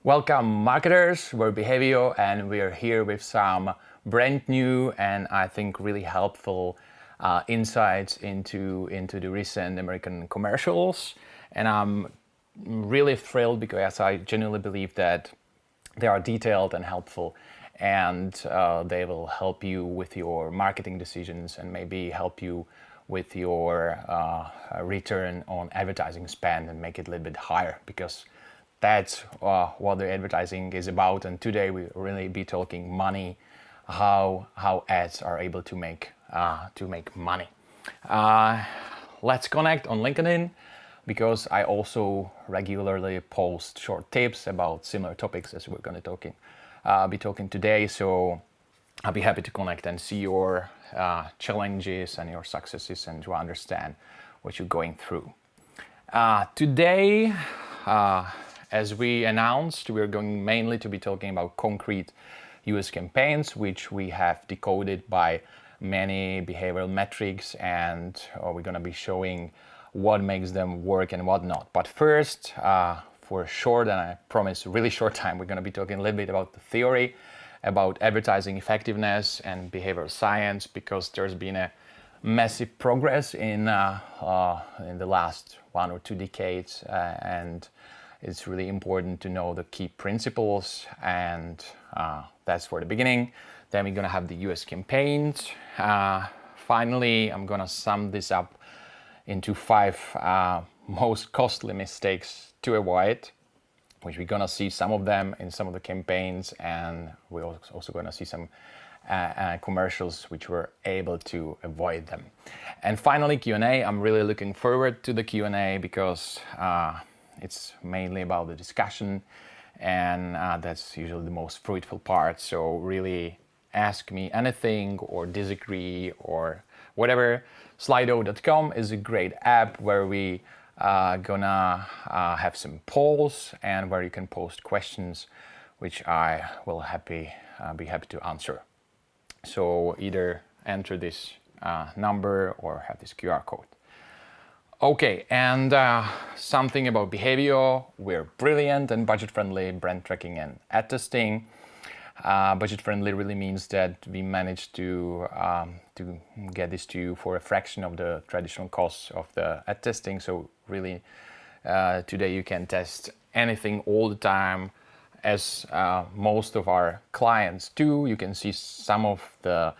Welcome marketers, we're Behavio and we're here with some brand new and I think really helpful insights into the recent American commercials. And I'm really thrilled because I genuinely believe that they are detailed and helpful, and they will help you with your marketing decisions and maybe help you with your return on advertising spend and make it a little bit higher, because that's what the advertising is about. And today we really be talking money, how ads are able to make money. Let's connect on LinkedIn, because I also regularly post short tips about similar topics as we're going to be talking today. So I'll be happy to connect and see your challenges and your successes and to understand what you're going through. Today, as we announced, we're going mainly to be talking about concrete US campaigns, which we have decoded by many behavioral metrics, and we're going to be showing what makes them work and what not. But first, for a short, and I promise really short time, we're going to be talking a little bit about the theory, about advertising effectiveness and behavioral science, because there's been a massive progress in the last 1 or 2 decades, and it's really important to know the key principles, and that's for the beginning. Then we're going to have the US campaigns. Finally, I'm going to sum this up into 5 most costly mistakes to avoid, which we're going to see some of them in some of the campaigns, and we're also going to see some commercials which were able to avoid them. And finally, Q&A. I'm really looking forward to the Q&A because it's mainly about the discussion, and that's usually the most fruitful part. So really ask me anything or disagree or whatever. Slido.com is a great app where we gonna have some polls and where you can post questions, which I will be happy to answer. So either enter this number or have this QR code. Okay, and something about Behavio. We're brilliant and budget-friendly brand tracking and ad testing. Budget-friendly really means that we managed to get this to you for a fraction of the traditional costs of the ad testing. So really, today you can test anything all the time, as most of our clients do. You can see some of the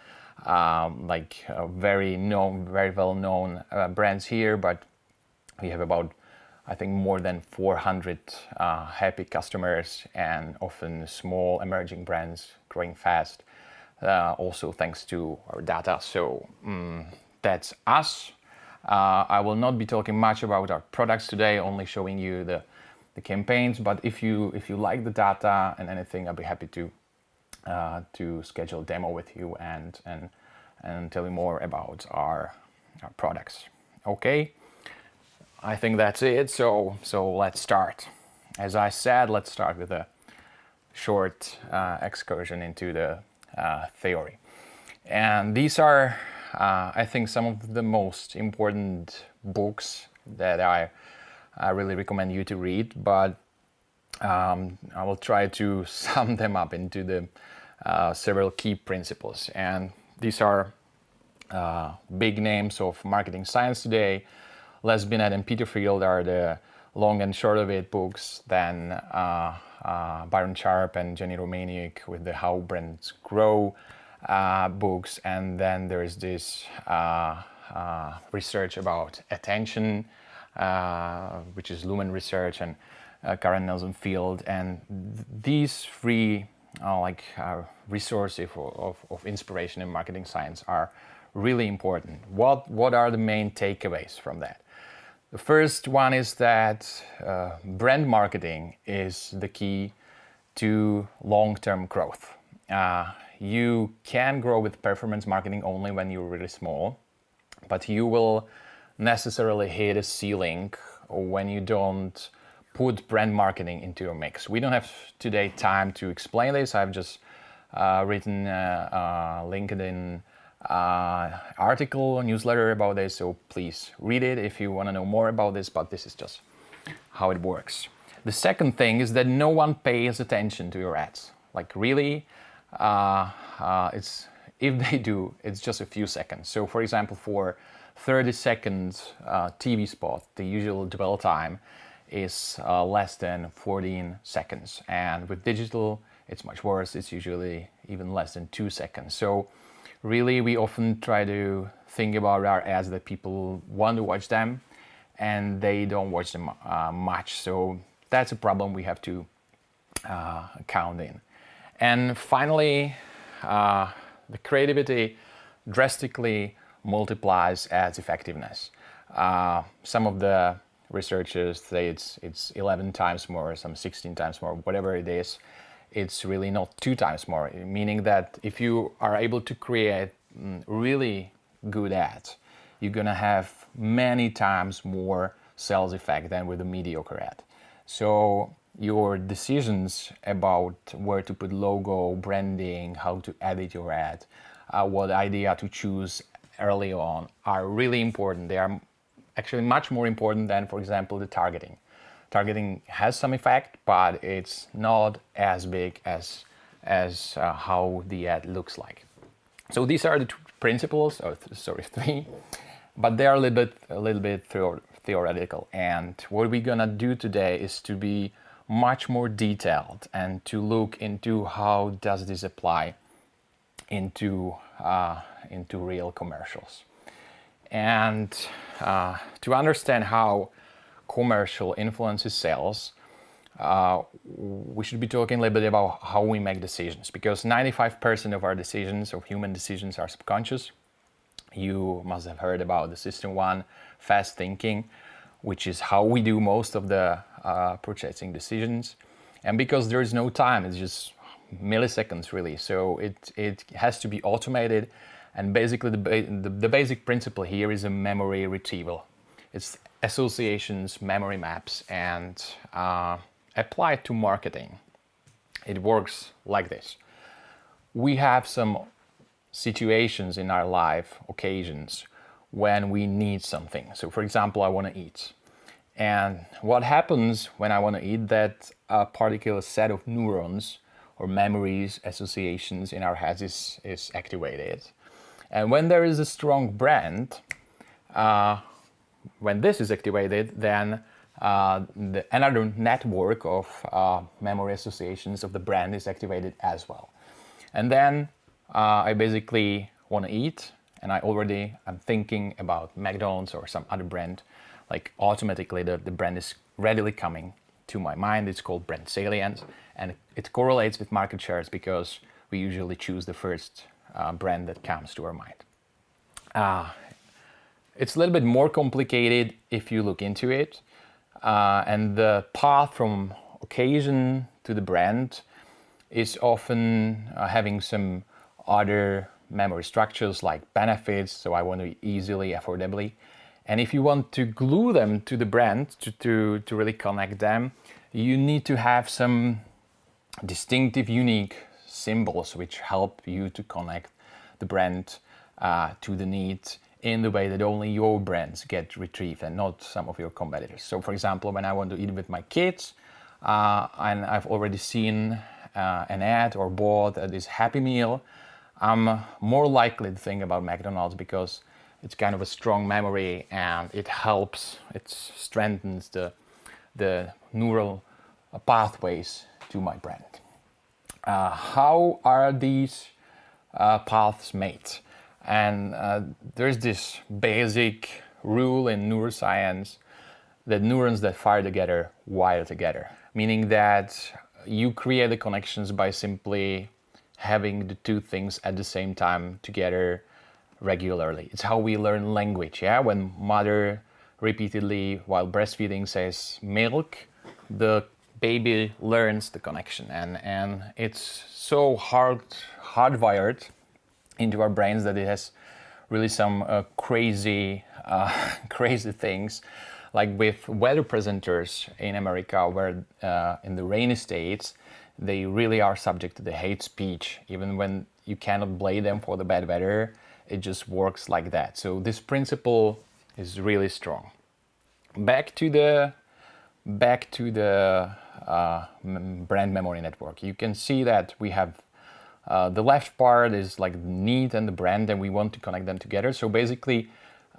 very well-known brands here, but we have about, I think, more than 400 happy customers, and often small emerging brands growing fast, also thanks to our data. So that's us. I will not be talking much about our products today, only showing you the campaigns. But if you like the data and anything, I'll be happy to schedule a demo with you and tell you more about our products. Okay. I think that's it. So let's start. As I said, let's start with a short excursion into the theory. And these are, I think, some of the most important books that I really recommend you to read. But I will try to sum them up into the several key principles. And these are big names of marketing science today. Les Binet and Peter Field are the long and short of it books. Then Byron Sharp and Jenny Romaniuk with the How Brands Grow books. And then there's this research about attention, which is Lumen Research, and Karen Nelson Field. And these 3 resources of inspiration in marketing science are really important. What are the main takeaways from that? The first one is that brand marketing is the key to long-term growth. You can grow with performance marketing only when you're really small, but you will necessarily hit a ceiling when you don't put brand marketing into your mix. We don't have today time to explain this. I've just written a LinkedIn article, newsletter about this, so please read it if you want to know more about this, but this is just how it works. The second thing is that no one pays attention to your ads. Like really, it's if they do, it's just a few seconds. So for example, for 30 seconds TV spot, the usual dwell time is less than 14 seconds. And with digital, it's much worse. It's usually even less than 2 seconds. So really, we often try to think about our ads that people want to watch them and they don't watch them much. So that's a problem we have to count in. And finally, the creativity drastically multiplies ads effectiveness. Some of the researchers say it's 11 times more, some 16 times more, whatever it is. It's really not 2 times more, meaning that if you are able to create really good ads, you're gonna have many times more sales effect than with a mediocre ad. So your decisions about where to put logo, branding, how to edit your ad, what idea to choose early on are really important. They are actually much more important than, for example, the targeting. Targeting has some effect, but it's not as big as how the ad looks like. So these are the 2 principles, or 3, but they are a little bit theoretical. And what we're gonna do today is to be much more detailed and to look into how does this apply into real commercials. And to understand how commercial influences sales, we should be talking a little bit about how we make decisions, because 95% of our decisions, of human decisions, are subconscious. You must have heard about the System 1 fast thinking, which is how we do most of the purchasing decisions. And because there is no time, it's just milliseconds really, so it has to be automated. And basically the basic principle here is a memory retrieval. It's associations, memory maps, and applied to marketing. It works like this. We have some situations in our life, occasions, when we need something. So for example, I want to eat. And what happens when I want to eat, that a particular set of neurons or memories, associations in our heads is activated. And when there is a strong brand, when this is activated, then another network of memory associations of the brand is activated as well. And then I basically want to eat, and I'm thinking about McDonald's or some other brand. Like automatically the brand is readily coming to my mind. It's called brand salience, and it correlates with market shares because we usually choose the first brand that comes to our mind. It's a little bit more complicated if you look into it, and the path from occasion to the brand is often having some other memory structures like benefits, so I want to easily, affordably. And if you want to glue them to the brand, to really connect them, you need to have some distinctive, unique symbols which help you to connect the brand to the needs in the way that only your brands get retrieved and not some of your competitors. So for example, when I want to eat with my kids, and I've already seen an ad or bought this Happy Meal, I'm more likely to think about McDonald's because it's kind of a strong memory and it helps, it strengthens the neural pathways to my brand. How are these paths made? And there's this basic rule in neuroscience that neurons that fire together wire together, meaning that you create the connections by simply having the 2 things at the same time together regularly. It's how we learn language. Yeah, when mother repeatedly while breastfeeding says milk, the baby learns the connection, and it's so hardwired into our brains that it has really some crazy things, like with weather presenters in America, where in the rainy states they really are subject to the hate speech, even when you cannot blame them for the bad weather. It just works like that. So this principle is really strong. Back to the back to the brand memory network. You can see that we have the left part is like the need and the brand, and we want to connect them together. So basically,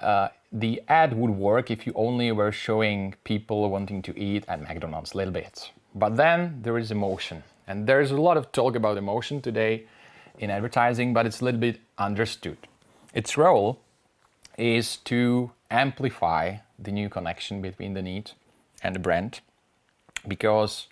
the ad would work if you only were showing people wanting to eat at McDonald's a little bit. But then there is emotion. And there's a lot of talk about emotion today in advertising, but it's a little bit understood. Its role is to amplify the new connection between the need and the brand, because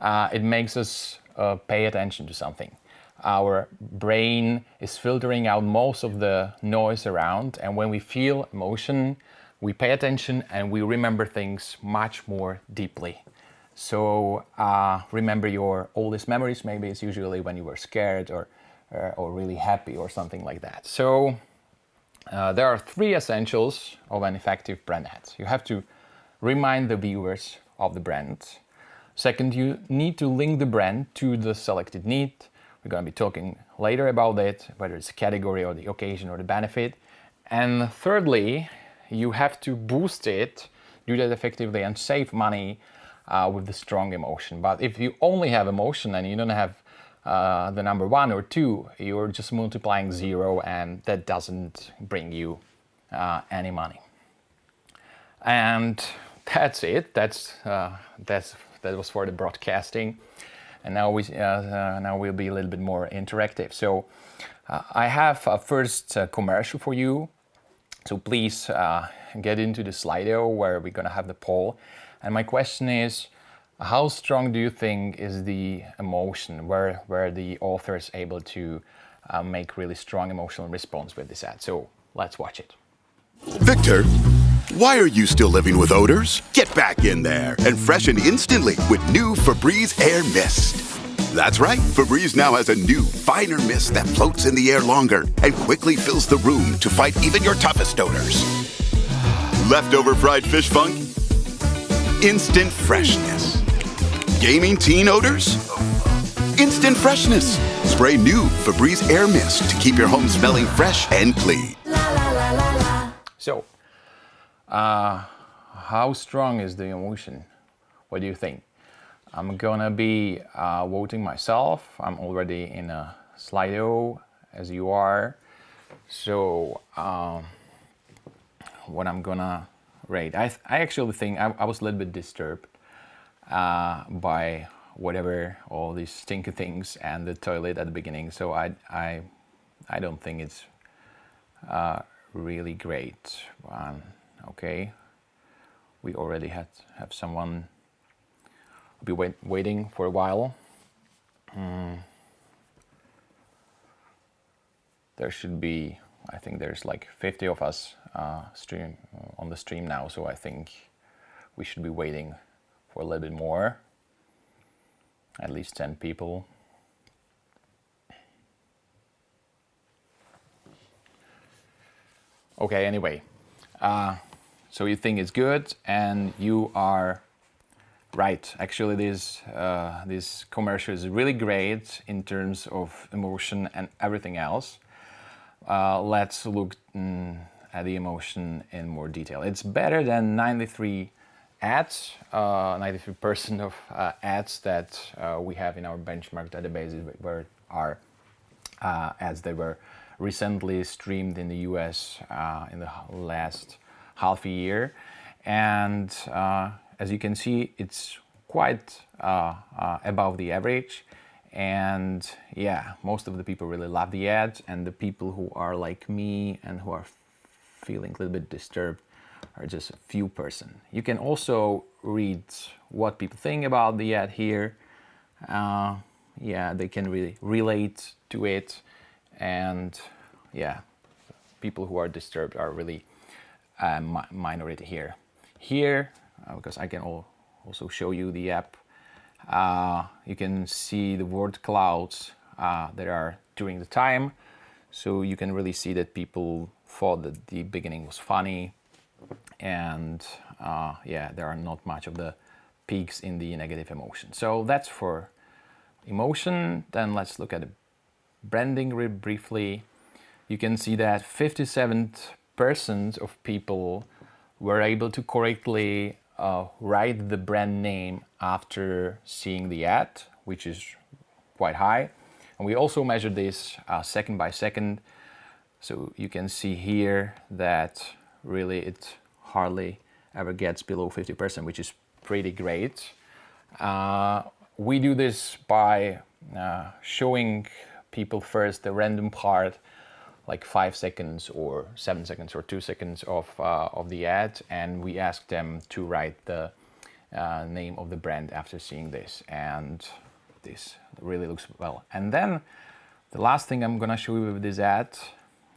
it makes us pay attention to something. Our brain is filtering out most of the noise around, and when we feel emotion, we pay attention and we remember things much more deeply. So remember your oldest memories. Maybe it's usually when you were scared or really happy or something like that. So there are 3 essentials of an effective brand ad. You have to remind the viewers of the brand. Second, you need to link the brand to the selected need. We're going to be talking later about it, whether it's a category or the occasion or the benefit. And thirdly, you have to boost it, do that effectively, and save money with the strong emotion. But if you only have emotion and you don't have the number 1 or 2, you're just multiplying 0, and that doesn't bring you any money. And that's it. That was for the broadcasting. And now we'll be a little bit more interactive. So I have a first commercial for you. So please get into the Slido where we're going to have the poll. And my question is, how strong do you think is the emotion where the author is able to make really strong emotional response with this ad? So let's watch it. Victor, why are you still living with odors? Get back in there and freshen instantly with new Febreze Air Mist. That's right, Febreze now has a new, finer mist that floats in the air longer and quickly fills the room to fight even your toughest odors. Leftover fried fish funk? Instant freshness. Gaming teen odors? Instant freshness. Spray new Febreze Air Mist to keep your home smelling fresh and clean. So, how strong is the emotion? What do you think? I'm gonna be voting myself. I'm already in a Slido, as you are. So, what I'm gonna rate? I actually think I was a little bit disturbed by all these stinky things and the toilet at the beginning. So I don't think it's really great. Okay, we already have someone be waiting for a while. There should be, I think there's like 50 of us on the stream now, so I think we should be waiting for a little bit more, at least 10 people. Okay, anyway, so you think it's good, and you are right. Actually, this commercial is really great in terms of emotion and everything else. Let's look at the emotion in more detail. It's better than 93 ads, 93% of ads that we have in our benchmark databases, where are ads that were recently streamed in the US in the last half a year. And as you can see, it's quite above the average. And yeah, most of the people really love the ads, and the people who are like me and who are feeling a little bit disturbed are just a few person. You can also read what people think about the ad here. Yeah, they can really relate to it, and yeah, people who are disturbed are really a minority here. Here, because I can also show you the app, you can see the word clouds that are during the time, so you can really see that people thought that the beginning was funny, and yeah, there are not much of the peaks in the negative emotion. So that's for emotion. Then let's look at the branding briefly. You can see that 57% of people were able to correctly write the brand name after seeing the ad, which is quite high. And we also measure this second by second. So you can see here that really it hardly ever gets below 50%, which is pretty great. We do this by showing people first the random part, like 5 seconds or 7 seconds or 2 seconds of the ad, and we ask them to write the name of the brand after seeing this, and this really looks well. And then the last thing I'm gonna show you with this ad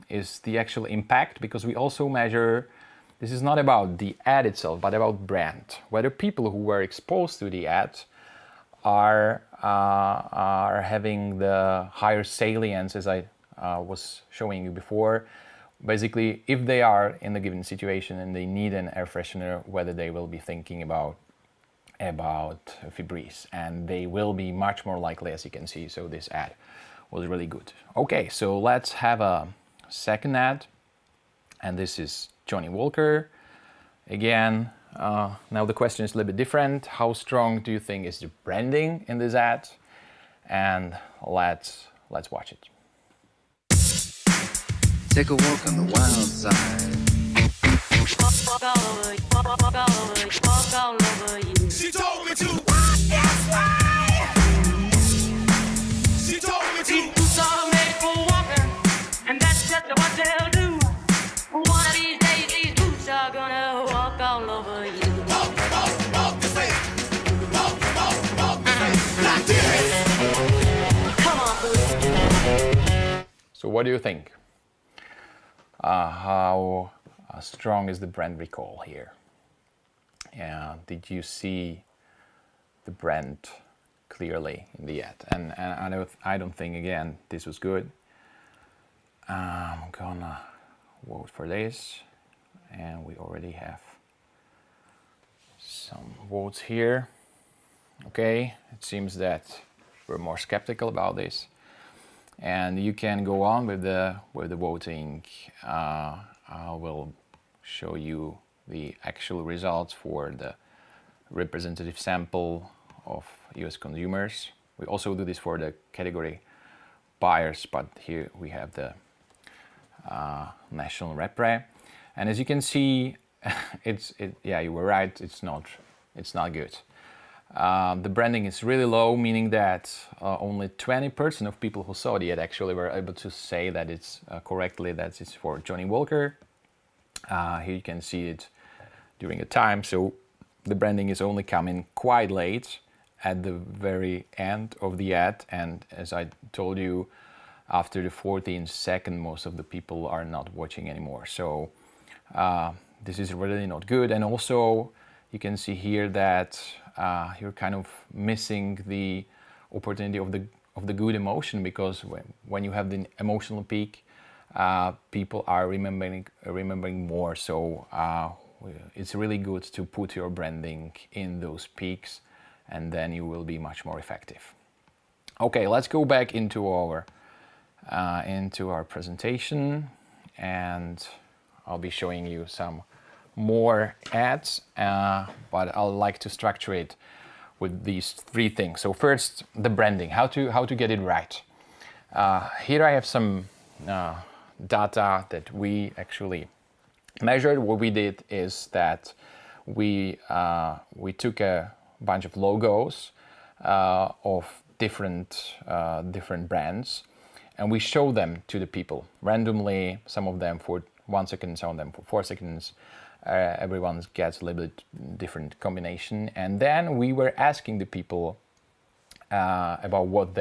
is the actual impact, because we also measure, this is not about the ad itself, but about brand. Whether people who were exposed to the ad are having the higher salience, as I was showing you before. Basically, if they are in a given situation and they need an air freshener, whether they will be thinking about Febreze, and they will be much more likely, as you can see. So this ad was really good. Okay, so let's have a second ad, and this is Johnny Walker. Again, now the question is a little bit different. How strong do you think is the branding in this ad? And let's watch it. Take a walk on the wild side. She told me to walk this way. She told me to. These boots are made for walking, and that's just what they'll do. One of these days, these boots are gonna walk all over you. Walk, walk, walk this way. Walk, walk, walk this way. Like this. Come on, boots. So what do you think? How strong is the brand recall here? Did you see the brand clearly in the ad? And I don't think, again, this was good. I'm gonna vote for this, and we already have some votes here. Okay, it seems that we're more skeptical about this. And you can go on with the voting. I will show you the actual results for the representative sample of US consumers. We also do this for the category buyers, but here we have the national repre. And as you can see, yeah, you were right, it's not good. The branding is really low, meaning that only 20% of people who saw the ad actually were able to say that it's correctly that it's for Johnny Walker. Here you can see it during a time, so the branding is only coming quite late at the very end of the ad, and as I told you, after the 14th second, most of the people are not watching anymore. So this is really not good. And also you can see here that you're kind of missing the opportunity of the good emotion, because when you have the emotional peak, people are remembering more. So it's really good to put your branding in those peaks, and then you will be much more effective. Okay, let's go back into our presentation, and I'll be showing you some more ads, but I'd like to structure it with these three things. So first, the branding, how to get it right. Here I have some data that we actually measured. What we did is that we took a bunch of logos of different brands, and we show them to the people randomly, some of them for 1 second, some of them for 4 seconds. Everyone gets a little bit different combination, and then we were asking the people about what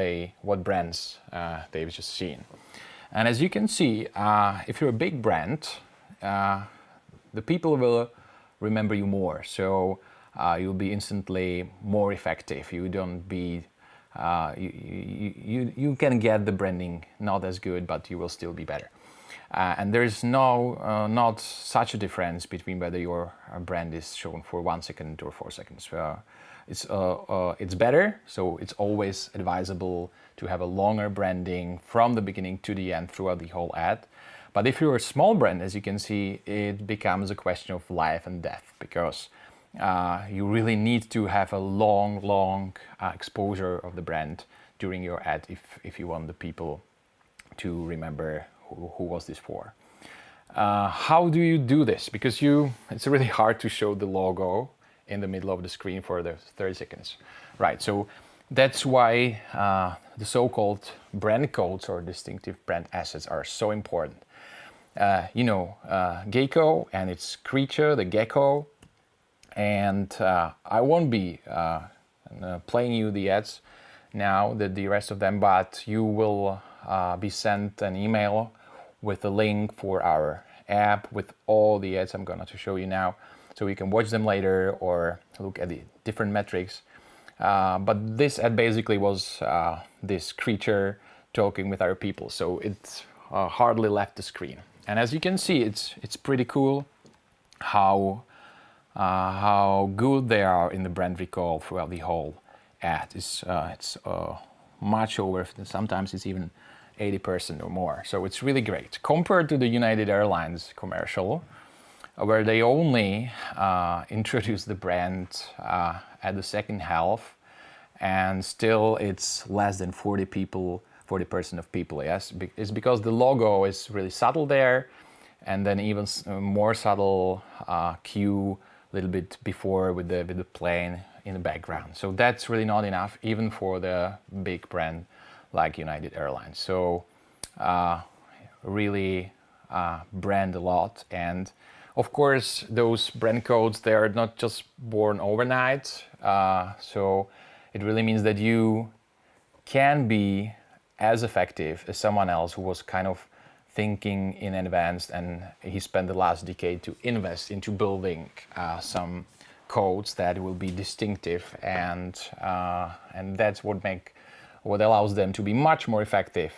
brands they've just seen. And as you can see, if you're a big brand, the people will remember you more. So you'll be instantly more effective. You don't be you can get the branding not as good, but you will still be better. And there's not such a difference between whether your brand is shown for 1 second or 4 seconds. It's better, so it's always advisable to have a longer branding from the beginning to the end throughout the whole ad. But if you're a small brand, as you can see, it becomes a question of life and death, because you really need to have a long exposure of the brand during your ad if you want the people to remember who was this for. How do you do this? Because it's really hard to show the logo in the middle of the screen for the 30 seconds. Right, so that's why the so-called brand codes or distinctive brand assets are so important. Gecko and its creature, the gecko, and I won't be playing you the ads now, the rest of them, but you will be sent an email with a link for our app with all the ads I'm going to show you now, so you can watch them later or look at the different metrics. But this ad basically was this creature talking with our people, so it hardly left the screen. And as you can see, it's pretty cool how good they are in the brand recall throughout the whole ad. It's much over, sometimes it's even 80% or more. So it's really great compared to the United Airlines commercial, where they only introduce the brand at the second half, and still it's less than 40% of people. Yes, it's because the logo is really subtle there, and then even more subtle cue a little bit before with the plane in the background. So that's really not enough, even for the big brand like United Airlines. So really brand a lot. And of course, those brand codes, they are not just born overnight. So it really means that you can be as effective as someone else who was kind of thinking in advance, and he spent the last decade to invest into building some codes that will be distinctive, and that's what allows them to be much more effective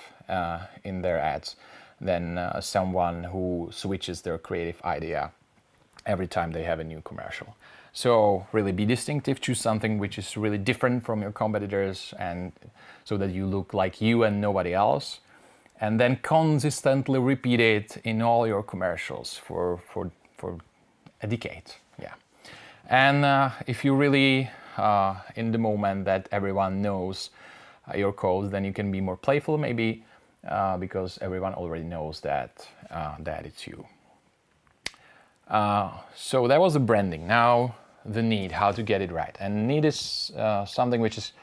in their ads than someone who switches their creative idea every time they have a new commercial. So really be distinctive, choose something which is really different from your competitors, and so that you look like you and nobody else, and then consistently repeat it in all your commercials for a decade. Yeah. And if you really in the moment that everyone knows your codes, then you can be more playful maybe, because everyone already knows that it's you. So that was the branding. Now the need, how to get it right. And need is something which is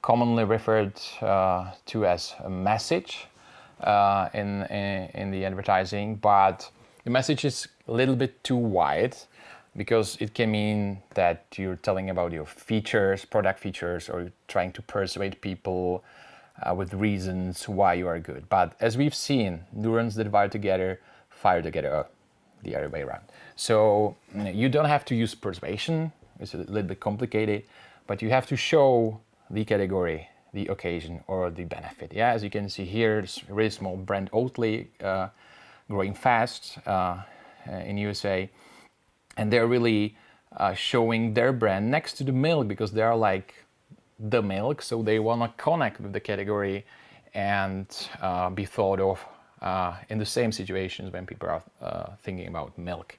commonly referred to as a message in the advertising, but the message is a little bit too wide, because it can mean that you're telling about your features, product features, or trying to persuade people with reasons why you are good. But as we've seen, neurons that wire together, fire together, the other way around. So you don't have to use persuasion, it's a little bit complicated, but you have to show the category, the occasion, or the benefit. Yeah, as you can see here, it's a really small brand, Oatly, growing fast in USA. And they're really showing their brand next to the milk, because they are like the milk, so they want to connect with the category and be thought of in the same situations when people are thinking about milk.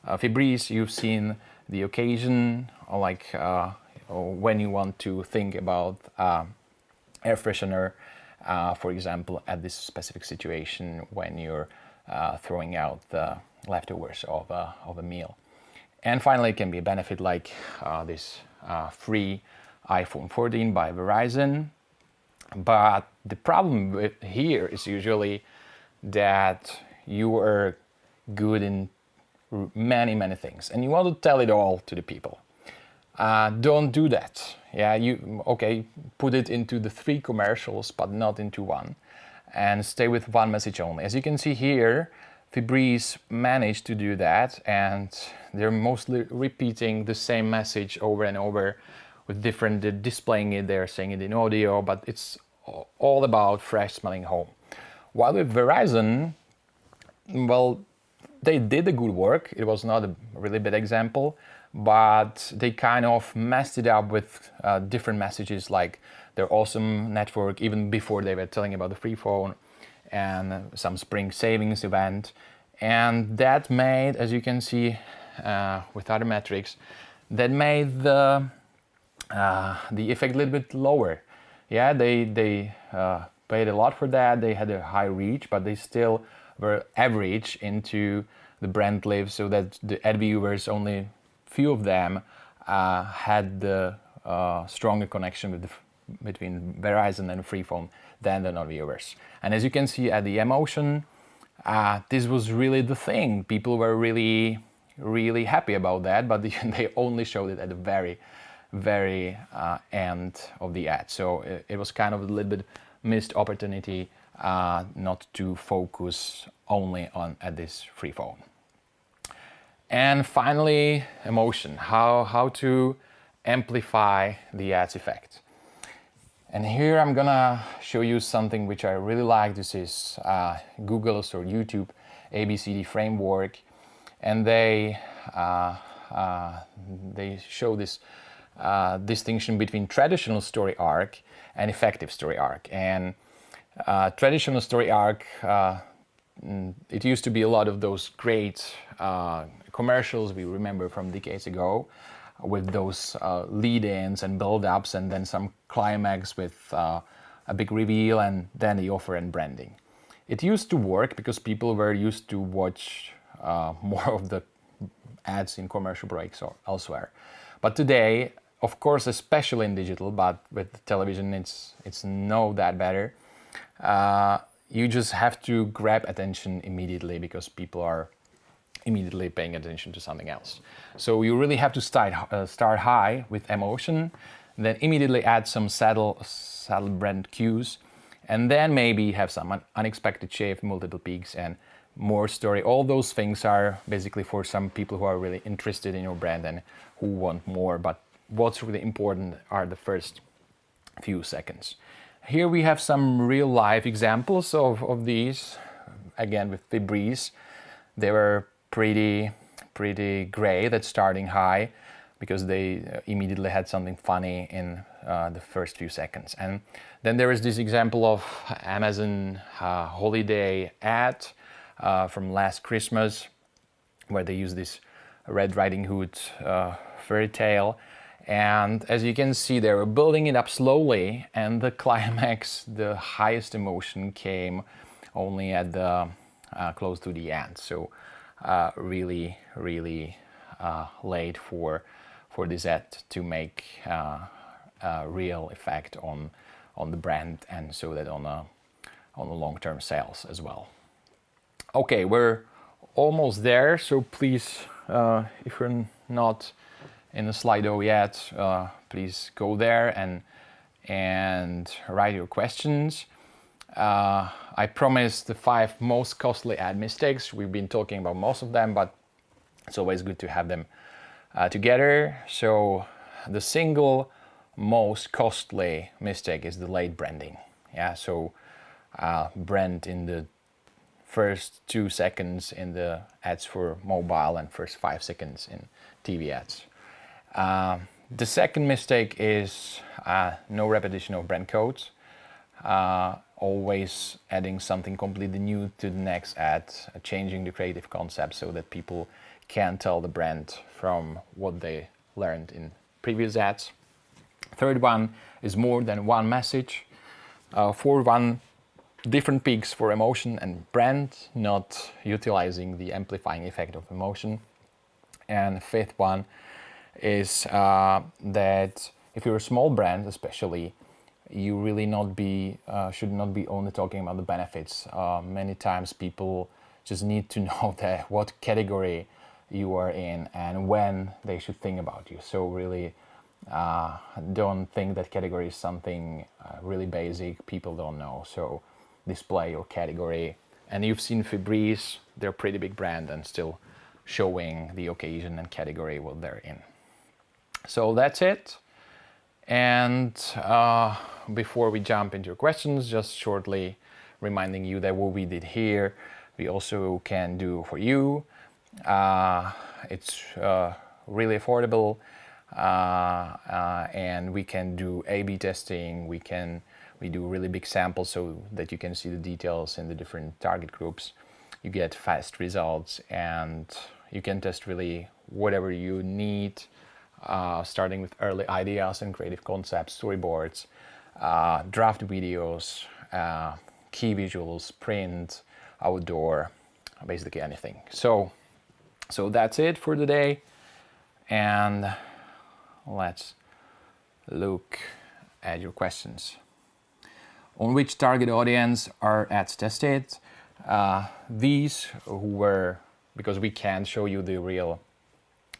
Febreze, you've seen the occasion, or like when you want to think about air freshener, for example, at this specific situation when you're throwing out the leftovers of a meal. And finally, it can be a benefit like this free iPhone 14 by Verizon. But the problem here is usually that you are good in many things, and you want to tell it all to the people. Don't do that. Yeah, put it into the 3 commercials, but not into one, and stay with one message only. As you can see here, Febreze managed to do that, and they're mostly repeating the same message over and over with different displaying it. They're saying it in audio, but it's all about fresh smelling home. While with Verizon, well, they did the good work. It was not a really bad example, but they kind of messed it up with different messages like their awesome network, even before they were telling about the free phone, and some spring savings event. And that made, as you can see with other metrics, that made the effect a little bit lower. Yeah, they paid a lot for that. They had a high reach, but they still were average into the brand live, so that the ad viewers, only few of them had the stronger connection with between Verizon and Freephone than the non-viewers. And as you can see at the emotion, this was really the thing. People were really happy about that, but they only showed it at the very end of the ad. So it was kind of a little bit missed opportunity not to focus only on at this free phone. And finally, emotion, how to amplify the ads effect. And here I'm gonna show you something which I really like. This is Google's or YouTube ABCD framework, and they show this distinction between traditional story arc and effective story arc. And traditional story arc, it used to be a lot of those great commercials we remember from decades ago, with those lead-ins and build-ups, and then some climax with a big reveal, and then the offer and branding. It used to work because people were used to watch more of the ads in commercial breaks or elsewhere. But today, of course, especially in digital, but with television it's no that better. You just have to grab attention immediately because people are immediately paying attention to something else. So you really have to start high with emotion, then immediately add some saddle brand cues, and then maybe have some unexpected shave, multiple peaks, and more story. All those things are basically for some people who are really interested in your brand and who want more. But what's really important are the first few seconds. Here we have some real life examples of these. Again, with Febreze, they were pretty great at starting high because they immediately had something funny in the first few seconds. And then there is this example of Amazon holiday ad from last Christmas, where they use this Red Riding Hood fairy tale. And as you can see, they were building it up slowly, and the climax, the highest emotion, came only at the close to the end. So really late for this ad to make a real effect on the brand, and so that on the long-term sales as well. Okay, we're almost there. So please, if you're not in the Slido yet, please go there and write your questions. I promised the 5 most costly ad mistakes. We've been talking about most of them, but it's always good to have them together. So the single most costly mistake is delayed branding. Yeah, so brand in the first 2 seconds in the ads for mobile and first 5 seconds in TV ads. The second mistake is no repetition of brand codes. Always adding something completely new to the next ad, changing the creative concept so that people can tell the brand from what they learned in previous ads. Third one is more than one message. Fourth one, different peaks for emotion and brand, not utilizing the amplifying effect of emotion. And fifth one is that if you're a small brand, especially, you really should not be only talking about the benefits. Many times people just need to know that what category you are in and when they should think about you. So really don't think that category is something really basic people don't know. So display your category. And you've seen Febreze, they're a pretty big brand and still showing the occasion and category what they're in. So that's it. And before we jump into your questions, just shortly reminding you that what we did here, we also can do for you. It's really affordable, and we can do A/B testing. We do really big samples so that you can see the details in the different target groups. You get fast results, and you can test really whatever you need starting with early ideas and creative concepts, storyboards, draft videos, key visuals, print, outdoor, basically anything. So that's it for today, and let's look at your questions. On which target audience are ads tested? These who were, because we can't show you the real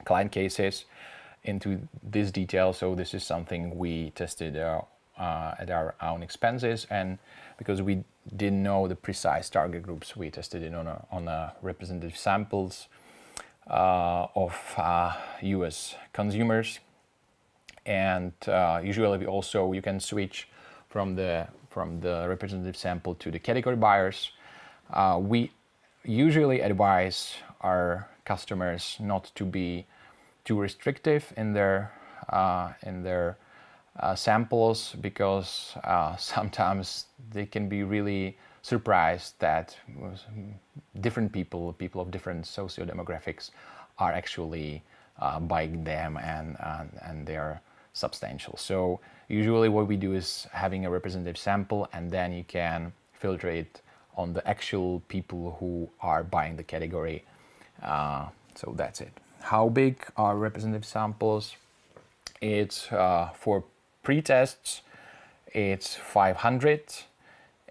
client cases into this detail, so this is something we tested at our own expenses, and because we didn't know the precise target groups, we tested it on a representative samples of US consumers. And usually we also, you can switch from the representative sample to the category buyers. We usually advise our customers not to be too restrictive in their samples, because sometimes they can be really surprised that different people of different socio-demographics are actually buying them, and they are substantial. So usually what we do is having a representative sample, and then you can filter it on the actual people who are buying the category. So that's it. How big are representative samples? It's for pre-tests, it's 500.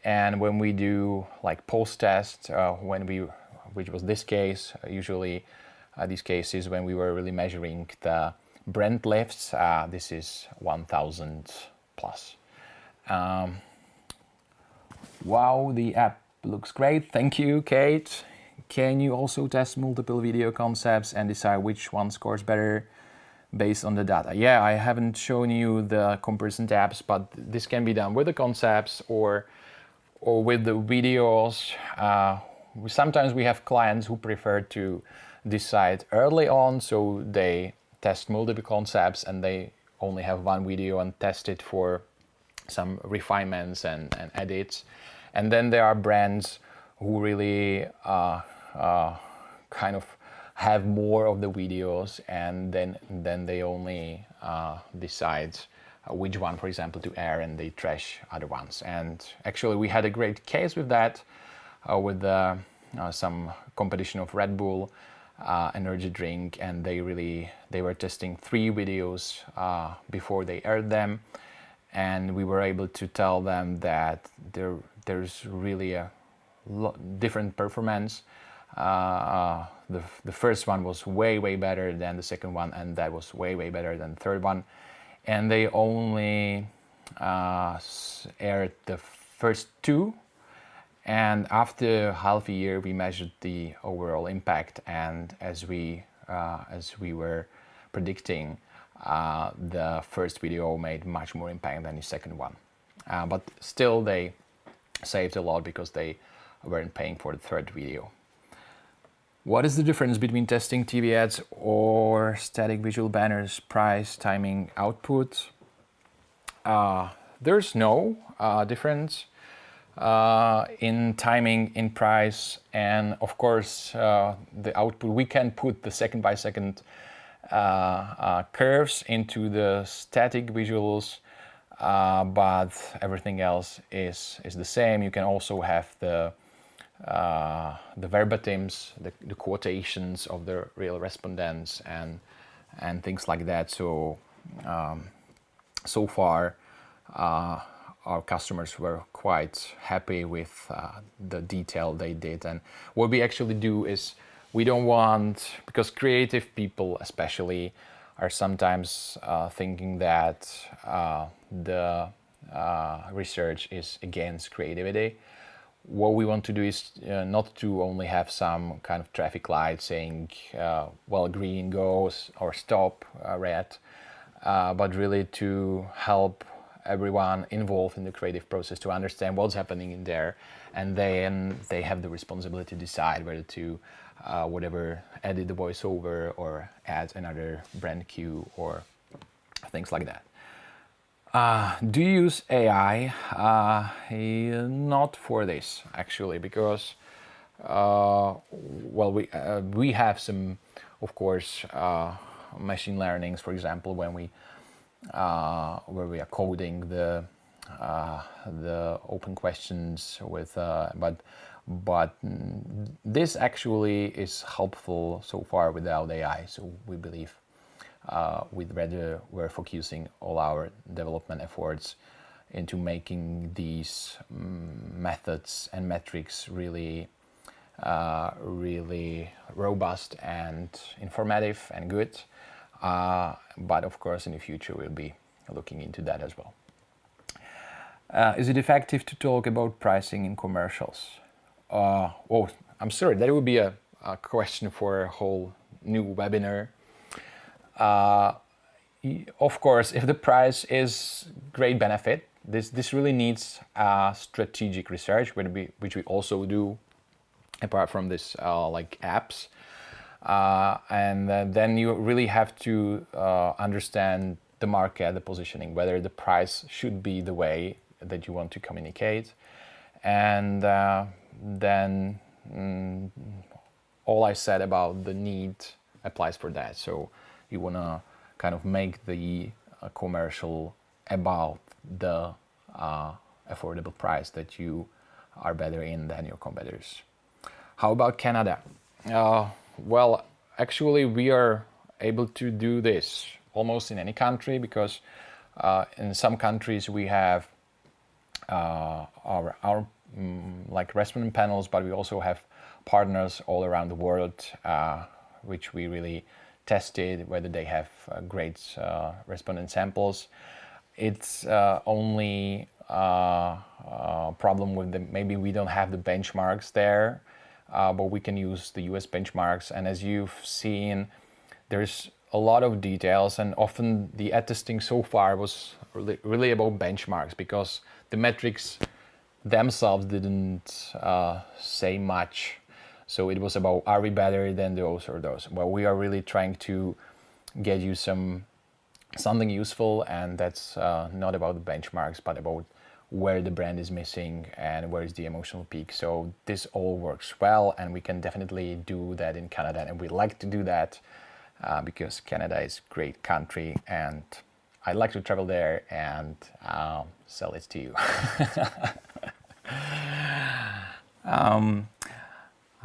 And when we do like post-test, which was this case, usually these cases when we were really measuring the brand lifts, this is 1,000 plus. Wow, the app looks great. Thank you, Kate. Can you also test multiple video concepts and decide which one scores better based on the data? Yeah, I haven't shown you the comparison tabs, but this can be done with the concepts or with the videos. Sometimes we have clients who prefer to decide early on, so they test multiple concepts and they only have one video and test it for some refinements and edits. And then there are brands who really kind of have more of the videos, and then they only decide which one, for example, to air, and they trash other ones. And actually we had a great case with that, with some competition of Red Bull energy drink, and they were testing 3 videos before they aired them, and we were able to tell them that there's really a different performance. The first one was way better than the second one, and that was way better than the third one, and they only aired the first 2. And after half a year, we measured the overall impact, and as we were predicting, the first video made much more impact than the second one. But still, they saved a lot because they weren't paying for the third video. What is the difference between testing TV ads or static visual banners? Price, timing, output? There's no difference in timing, in price, and of course the output. We can put the second by second curves into the static visuals, but everything else is the same. You can also have the verbatims, the quotations of the real respondents, and things like that. So so far our customers were quite happy with the detail they did. And what we actually do is, we don't want, because creative people especially are sometimes thinking that the research is against creativity. What we want to do is not to only have some kind of traffic light saying, well, green goes, or stop, red, but really to help everyone involved in the creative process to understand what's happening in there, and then they have the responsibility to decide whether to whatever, edit the voiceover or add another brand cue or things like that. Do you use AI? Not for this, actually, because well, we have some, of course, machine learnings, for example, when where we are coding the open questions with, but this actually is helpful so far without AI. So we believe we're focusing all our development efforts into making these methods and metrics really robust and informative and good. But of course, in the future, we'll be looking into that as well. Is it effective to talk about pricing in commercials? Oh, I'm sorry, that would be a question for a whole new webinar. Of course, if the price is great benefit, this really needs strategic research, which we also do apart from this like apps. And then you really have to understand the market, the positioning, whether the price should be the way that you want to communicate. And then all I said about the need applies for that. So you want to kind of make the commercial about the affordable price that you are better in than your competitors. How about Canada? Well, actually, we are able to do this almost in any country, because in some countries we have our like restaurant panels, but we also have partners all around the world, which we really tested whether they have great respondent samples. It's only problem with maybe we don't have the benchmarks there, but we can use the US benchmarks. And as you've seen, there's a lot of details, and often the ad testing so far was really about benchmarks, because the metrics themselves didn't say much. So it was about, are we better than those or those? Well, we are really trying to get you something useful, and that's not about the benchmarks, but about where the brand is missing and where is the emotional peak. So this all works well, and we can definitely do that in Canada, and we like to do that because Canada is a great country, and I like to travel there and sell it to you.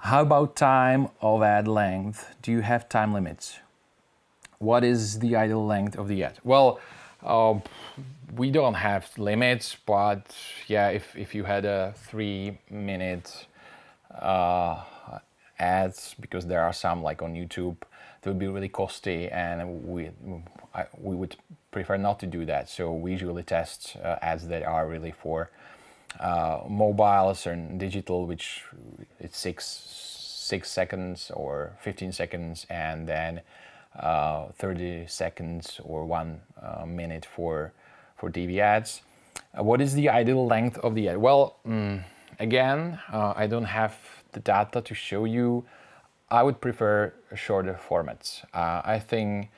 How about time of ad length? Do you have time limits? What is the ideal length of the ad? Well, we don't have limits, but yeah, if you had a 3-minute ads, because there are some like on YouTube, that would be really costly, and we would prefer not to do that. So we usually test ads that are really for mobiles and digital, which it's 6 seconds or 15 seconds, and then 30 seconds or 1 minute for TV ads. What is the ideal length of the ad? Well, again, I don't have the data to show you. I would prefer shorter formats. I think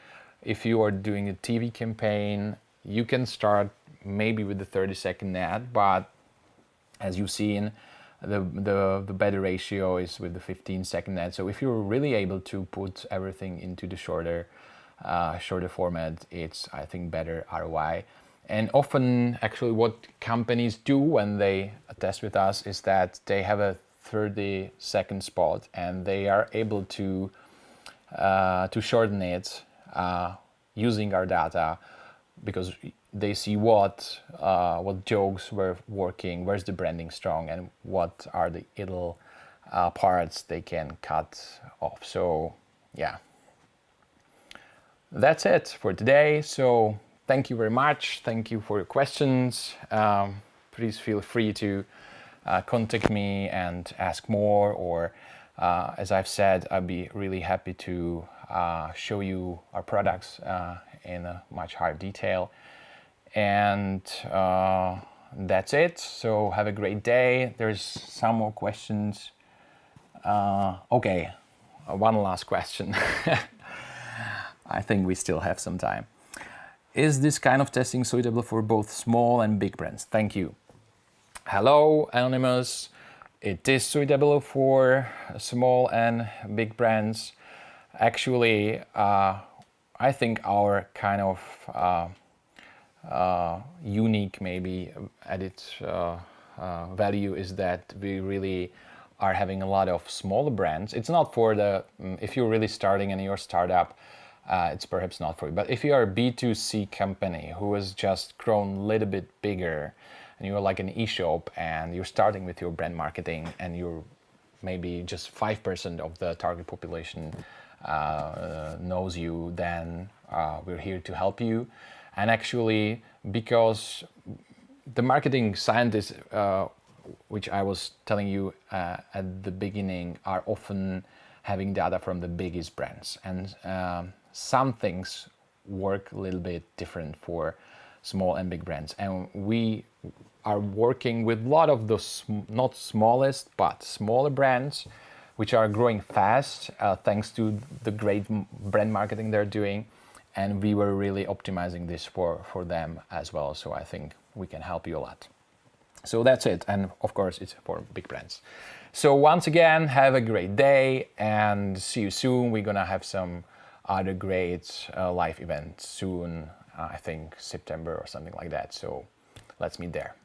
if you are doing a TV campaign, you can start maybe with the 30-second ad, but as you've seen, the better ratio is with the 15-second ad. So if you're really able to put everything into the shorter format, it's, I think, better ROI. And often, actually, what companies do when they test with us is that they have a 30-second spot, and they are able to shorten it using our data, because they see what jokes were working, where's the branding strong, and what are the little parts they can cut off. So yeah, that's it for today. So thank you very much. Thank you for your questions. Please feel free to contact me and ask more, or as I've said, I'd be really happy to show you our products in a much higher detail. And that's it. So have a great day. There's some more questions. Okay, one last question. I think we still have some time. Is this kind of testing suitable for both small and big brands? Thank you. Hello, Anonymous. It is suitable for small and big brands. Actually, I think our kind of unique maybe added value is that we really are having a lot of smaller brands. It's not for the, if you're really starting and you're a startup, it's perhaps not for you. But if you are a B2C company who has just grown a little bit bigger and you're like an e-shop and you're starting with your brand marketing and you're maybe just 5% of the target population knows you, then we're here to help you. And actually, because the marketing scientists, which I was telling you at the beginning, are often having data from the biggest brands. And some things work a little bit different for small and big brands. And we are working with a lot of those, not smallest, but smaller brands, which are growing fast thanks to the great brand marketing they're doing. And we were really optimizing this for them as well. So I think we can help you a lot. So that's it. And of course, it's for big brands. So once again, have a great day and see you soon. We're going to have some other great live events soon, I think September or something like that. So let's meet there.